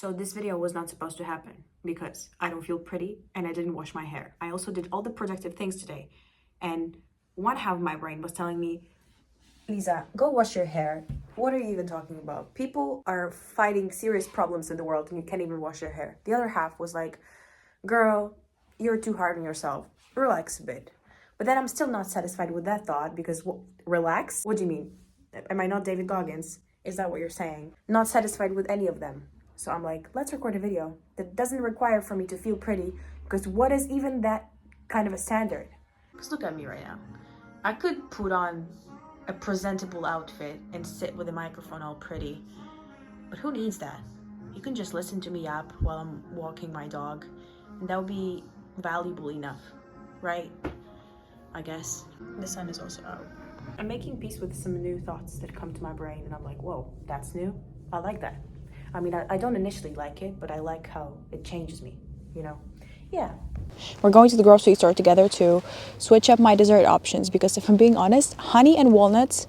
So this video was not supposed to happen because I don't feel pretty and I didn't wash my hair. I also did all the productive things today. And one half of my brain was telling me, Lisa, go wash your hair. What are you even talking about? People are fighting serious problems in the world and you can't even wash your hair. The other half was like, girl, you're too hard on yourself. Relax a bit. But then I'm still not satisfied with that thought because relax? What do you mean? Am I not David Goggins? Is that what you're saying? Not satisfied with any of them. So I'm like, let's record a video that doesn't require for me to feel pretty, because what is even that kind of a standard? Because look at me right now. I could put on a presentable outfit and sit with a microphone all pretty, but who needs that? You can just listen to me yap while I'm walking my dog, and that would be valuable enough, right? I guess. The sun is also out. I'm making peace with some new thoughts that come to my brain, and I'm like, whoa, that's new? I like that. I mean, I don't initially like it, but I like how it changes me, you know? Yeah. We're going to the grocery store together to switch up my dessert options because if I'm being honest, honey and walnuts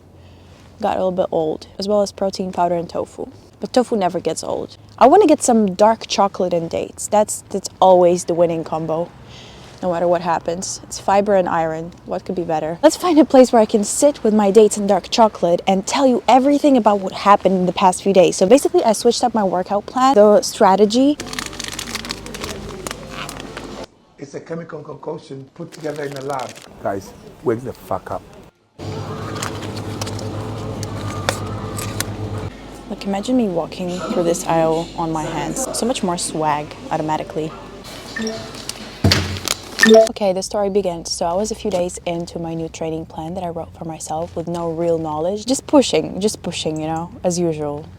got a little bit old, as well as protein powder and tofu. But tofu never gets old. I want to get some dark chocolate and dates. That's always the winning combo, no matter what happens. It's fiber and iron. What could be better? Let's find a place where I can sit with my dates and dark chocolate and tell you everything about what happened in the past few days. So basically, I switched up my workout plan, the strategy. It's a chemical concoction put together in a lab. Guys, wake the fuck up. Like, imagine me walking through this aisle on my hands. So much more swag automatically. Okay, the story begins. So I was a few days into my new training plan that I wrote for myself with no real knowledge. Just pushing, you know, as usual.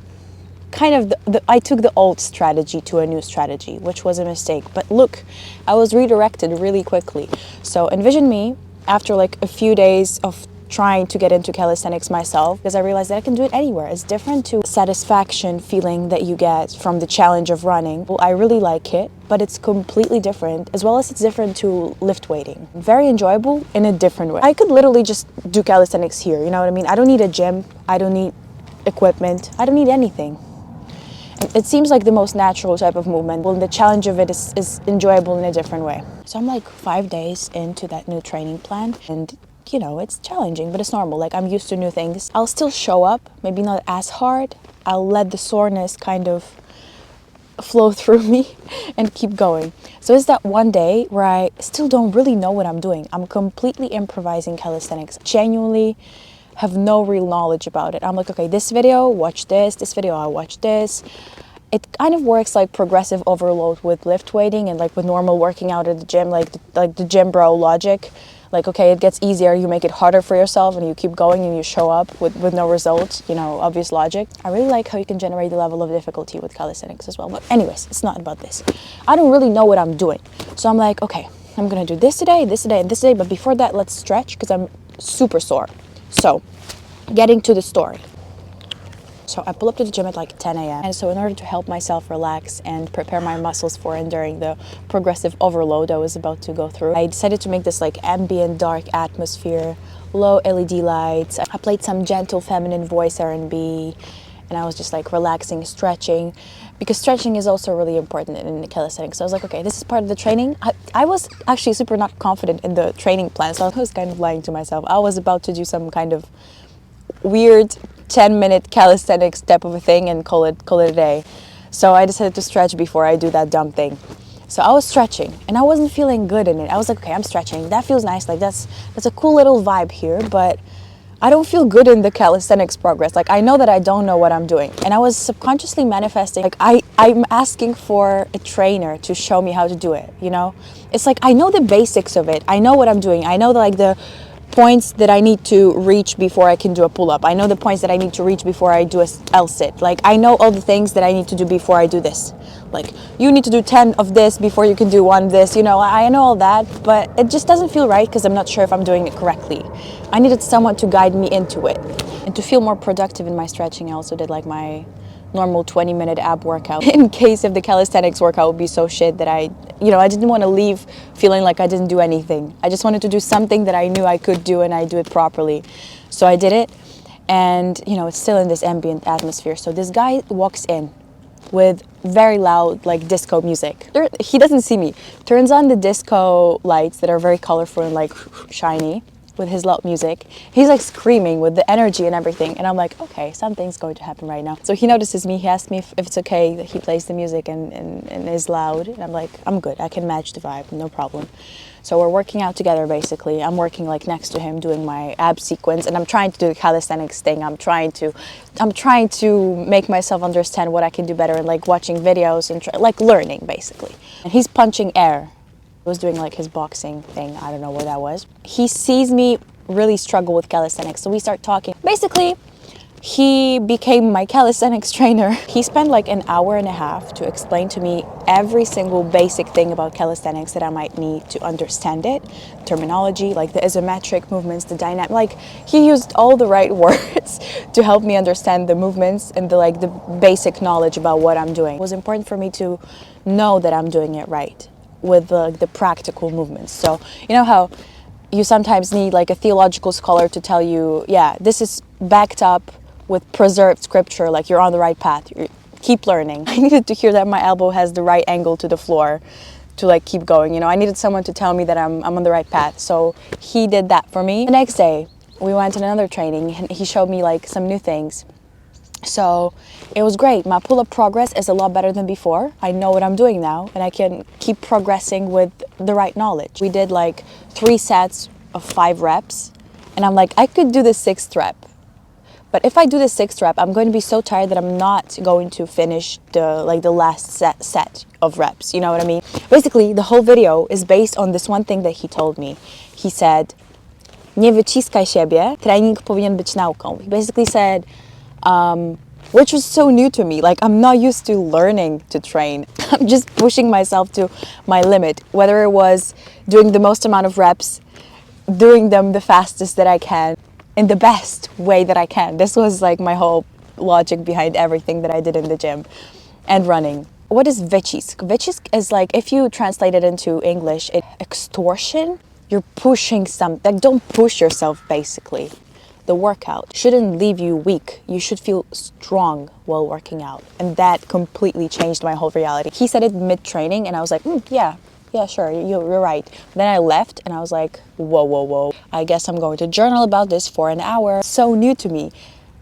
Kind of, I took the old strategy to a new strategy, which was a mistake. But look, I was redirected really quickly. So envision me after like a few days of trying to get into calisthenics myself, because I realized that I can do it anywhere. It's different to satisfaction feeling that you get from the challenge of running. Well, I really like it, but it's completely different, as well as it's different to lift weighting. Very enjoyable in a different way. I could literally just do calisthenics here, you know what I mean? I don't need a gym, I don't need equipment, I don't need anything. It seems like the most natural type of movement. Well, the challenge of it is enjoyable in a different way. So I'm like 5 days into that new training plan, and you know, it's challenging, but it's normal. Like, I'm used to new things. I'll still show up, maybe not as hard. I'll let the soreness kind of flow through me and keep going. So it's that one day where I still don't really know what I'm doing. I'm completely improvising calisthenics. Genuinely have no real knowledge about it. I'm like, okay, this video, watch this. This video, I'll watch this. It kind of works like progressive overload with lift weighting and like with normal working out at the gym, like the gym bro logic. Like, okay, it gets easier, you make it harder for yourself and you keep going and you show up with no results, you know, obvious logic. I really like how you can generate the level of difficulty with calisthenics as well. But anyways, it's not about this. I don't really know what I'm doing. So I'm like, okay, I'm gonna do this today, and this today. But before that, let's stretch because I'm super sore. So, getting to the story. So I pull up to the gym at like 10 a.m. And so in order to help myself relax and prepare my muscles for enduring the progressive overload I was about to go through, I decided to make this like ambient dark atmosphere, low LED lights. I played some gentle feminine voice R&B, and I was just like relaxing, stretching, because stretching is also really important in the calisthenics. So I was like, okay, this is part of the training. I was actually super not confident in the training plan, so I was kind of lying to myself. I was about to do some kind of weird 10-minute calisthenics type of a thing and call it a day. So I decided to stretch before I do that dumb thing. So I was stretching and I wasn't feeling good in it. I was like, okay, I'm stretching. That feels nice. Like that's a cool little vibe here, but I don't feel good in the calisthenics progress. Like, I know that I don't know what I'm doing. And I was subconsciously manifesting, like I'm asking for a trainer to show me how to do it, you know? It's like, I know the basics of it. I know what I'm doing. I know like the points that I need to reach before I can do a pull-up. I know the points that I need to reach before I do a L-sit. Like, I know all the things that I need to do before I do this. Like, you need to do 10 of this before you can do one of this. You know, I know all that, but it just doesn't feel right because I'm not sure if I'm doing it correctly. I needed someone to guide me into it. And to feel more productive in my stretching, I also did like my normal 20-minute ab workout in case if the calisthenics workout would be so shit that I didn't want to leave feeling like I didn't do anything. I just wanted to do something that I knew I could do and I do it properly. So I did it, and you know, it's still in this ambient atmosphere. So this guy walks in with very loud like disco music. He doesn't see me. Turns on the disco lights that are very colorful and like shiny with his loud music. He's like screaming with the energy and everything. And I'm like, okay, something's going to happen right now. So he notices me. He asks me if it's okay that he plays the music and is loud. And I'm like, I'm good. I can match the vibe. No problem. So we're working out together basically. I'm working like next to him doing my ab sequence, and I'm trying to do the calisthenics thing. I'm trying to make myself understand what I can do better, and like watching videos and like learning basically. And he's punching air. He was doing like his boxing thing. I don't know what that was. He sees me really struggle with calisthenics, so we start talking. Basically, he became my calisthenics trainer. He spent like an hour and a half to explain to me every single basic thing about calisthenics that I might need to understand it. Terminology, like the isometric movements, the dynamic, like he used all the right words to help me understand the movements and the basic knowledge about what I'm doing. It was important for me to know that I'm doing it right with the practical movements. So you know how you sometimes need like a theological scholar to tell you, yeah, this is backed up with preserved scripture, like you're on the right path. Keep learning. I needed to hear that my elbow has the right angle to the floor to like keep going. You know, I needed someone to tell me that I'm on the right path. So he did that for me. The next day, we went on another training and he showed me like some new things. So it was great. My pull-up progress is a lot better than before. I know what I'm doing now and I can keep progressing with the right knowledge. We did like 3 sets of 5 reps and I'm like, I could do the 6th rep. But if I do the 6th rep, I'm going to be so tired that I'm not going to finish the last set of reps. You know what I mean? Basically, the whole video is based on this one thing that he told me. He said, nie wyciskaj siebie, trening powinien być nauką. He basically said, which was so new to me. Like, I'm not used to learning to train. I'm just pushing myself to my limit, whether it was doing the most amount of reps, doing them the fastest that I can, in the best way that I can. This was like my whole logic behind everything that I did in the gym and running. What is wycisk? Wycisk is like, if you translate it into English, it's extortion. You're pushing something. Like, don't push yourself basically. The workout shouldn't leave you weak. You should feel strong while working out. And that completely changed my whole reality. He said it mid-training and I was like, yeah, sure, you're right. Then I left and I was like, whoa. I guess I'm going to journal about this for an hour. So new to me.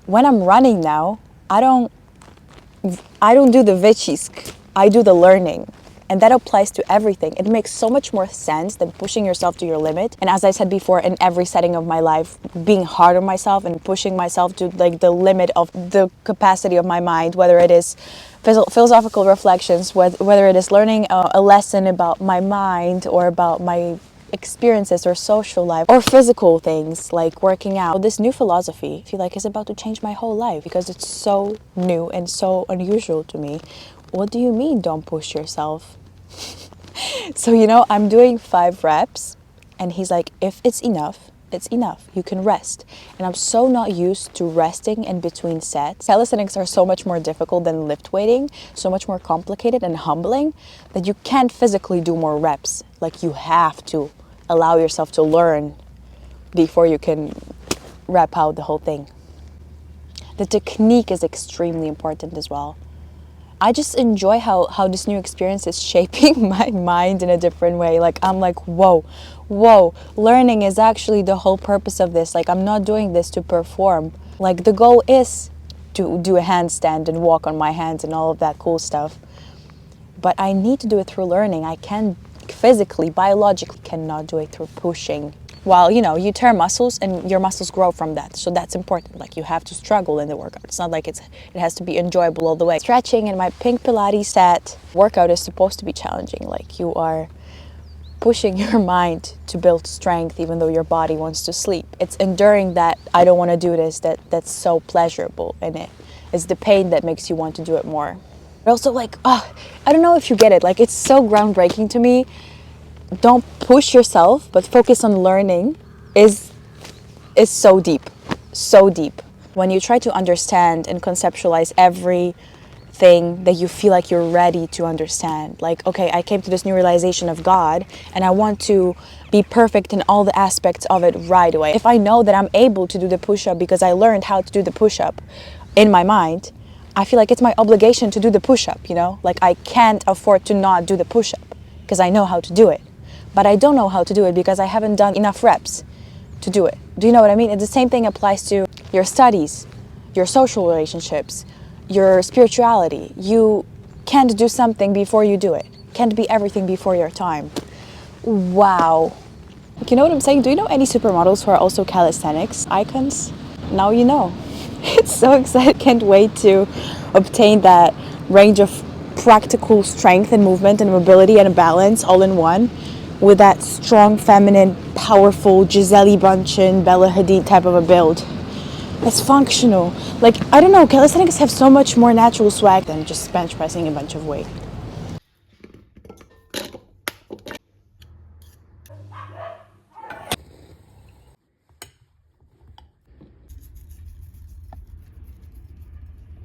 When I'm running now, I don't do the wycisk. I do the learning. And that applies to everything. It makes so much more sense than pushing yourself to your limit. And as I said before, in every setting of my life, being hard on myself and pushing myself to like the limit of the capacity of my mind, whether it is philosophical reflections, whether it is learning a lesson about my mind or about my experiences or social life or physical things like working out. This new philosophy, I feel like, is about to change my whole life because it's so new and so unusual to me. What do you mean don't push yourself? So, you know, I'm doing 5 reps and he's like, if it's enough, it's enough. You can rest. And I'm so not used to resting in between sets. Calisthenics are so much more difficult than lift weighting, so much more complicated and humbling that you can't physically do more reps. Like, you have to allow yourself to learn before you can rep out the whole thing. The technique is extremely important as well. I just enjoy how this new experience is shaping my mind in a different way. Like, I'm like, whoa, learning is actually the whole purpose of this. Like, I'm not doing this to perform. Like, the goal is to do a handstand and walk on my hands and all of that cool stuff. But I need to do it through learning. I can physically, biologically cannot do it through pushing. While, you know, you tear muscles and your muscles grow from that. So that's important. Like, you have to struggle in the workout. It's not like it has to be enjoyable all the way. Stretching in my pink Pilates set workout is supposed to be challenging. Like, you are pushing your mind to build strength even though your body wants to sleep. It's enduring that I don't want to do this that's so pleasurable in it. It's the pain that makes you want to do it more. But also, like, I don't know if you get it. Like, it's so groundbreaking to me. Don't push yourself, but focus on learning is so deep, so deep. When you try to understand and conceptualize everything that you feel like you're ready to understand, like, okay, I came to this new realization of God and I want to be perfect in all the aspects of it right away. If I know that I'm able to do the push-up because I learned how to do the push-up in my mind, I feel like it's my obligation to do the push-up, you know? Like I can't afford to not do the push-up because I know how to do it. But I don't know how to do it because I haven't done enough reps to do it. Do you know what I mean? And the same thing applies to your studies, your social relationships, your spirituality. You can't do something before you do it. Can't be everything before your time. Wow. You know what I'm saying? Do you know any supermodels who are also calisthenics icons? Now you know. It's so exciting. Can't wait to obtain that range of practical strength and movement and mobility and balance all in one, with that strong, feminine, powerful Gisele Bündchen, Bella Hadid type of a build. It's functional. Like, I don't know, calisthenics have so much more natural swag than just bench pressing a bunch of weight.